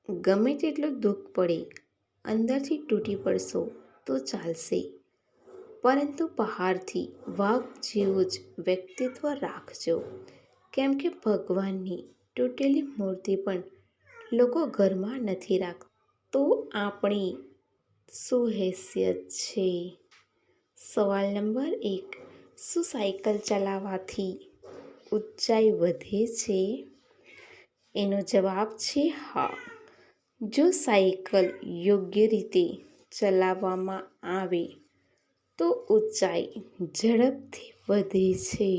ગમે તેટલું દુઃખ પડે, અંદરથી તૂટી પડશો તો ચાલશે, પરંતુ બહારથી વાઘ જેવું જ વ્યક્તિત્વ રાખજો. કેમ કે ભગવાનની તૂટેલી મૂર્તિ પણ લોકો ઘરમાં નથી રાખતા. તો આપણી શું હેસિયત છે? સવાલ નંબર 1, શું સાયકલ ચલાવવાથી ઊંચાઈ વધે છે? એનો જવાબ છે હા. જો સાયકલ યોગ્ય રીતે ચલાવવામાં આવે તો ઊંચાઈ ઝડપથી વધે છે.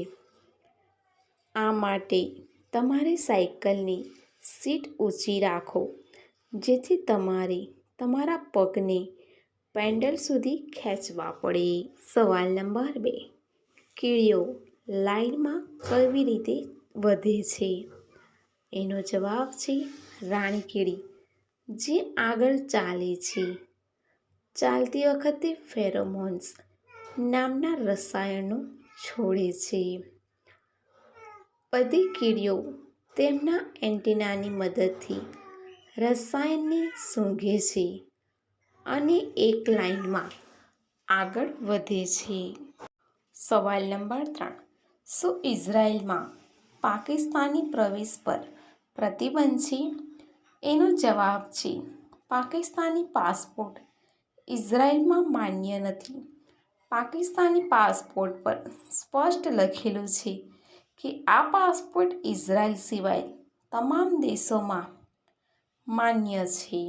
આ માટે તમારે સાયકલની સીટ ઊંચી રાખો, જેથી તમારે તમારા પગને પેડલ સુધી ખેંચવા પડે. સવાલ નંબર 2, કીડીઓ લાઈનમાં કેવી રીતે વધે છે? એનો જવાબ છે રાણી કીડી, જે આગળ ચાલે છે. ચાલતી વખતે ફેરોમોન્સ નામના રસાયણો છોડે છે. બધી કીડીઓ તેમના એન્ટેનાની મદદથી રસાયણને સૂંઘે છે અને એક લાઇનમાં આગળ વધે છે. સવાલ નંબર 3, શું ઇઝરાયલમાં પાકિસ્તાની પ્રવેશ પર પ્રતિબંધ છે? એનો જવાબ છે પાકિસ્તાની પાસપોર્ટ ઇઝરાયલમાં માન્ય નથી. પાકિસ્તાની પાસપોર્ટ પર સ્પષ્ટ લખેલું છે કે આ પાસપોર્ટ ઇઝરાયલ સિવાય તમામ દેશોમાં માન્ય છે.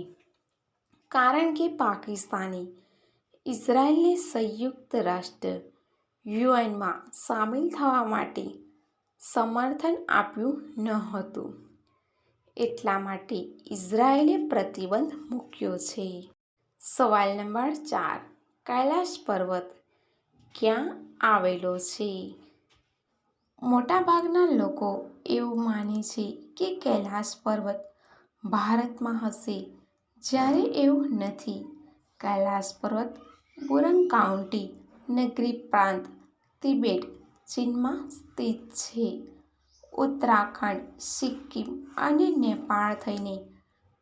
કારણ કે પાકિસ્તાને ઇઝરાયલને સંયુક્ત રાષ્ટ્ર યુએનમાં સામેલ થવા માટે સમર્થન આપ્યું ન હતું. એટલા માટે ઇઝરાયલે પ્રતિબંધ મૂક્યો છે. સવાલ નંબર 4, કૈલાશ પર્વત ક્યાં આવેલો છે? મોટાભાગના લોકો એવું માને છે કે કૈલાશ પર્વત ભારતમાં હશે, જ્યારે એવું નથી. કૈલાશ પર્વત બુરંગ કાઉન્ટી નગરી પ્રાંત, તિબેટ, ચીનમાં સ્થિત છે. ઉત્તરાખંડ, સિક્કિમ અને નેપાળ થઈને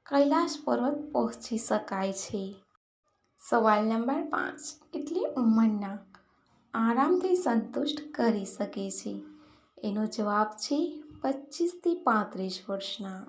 કૈલાશ પર્વત પહોંચી શકાય છે. સવાલ નંબર 5, કેટલી ઉંમરના આરામથી સંતુષ્ટ કરી શકે છે? એનો જવાબ છે 25 થી 35 વર્ષના.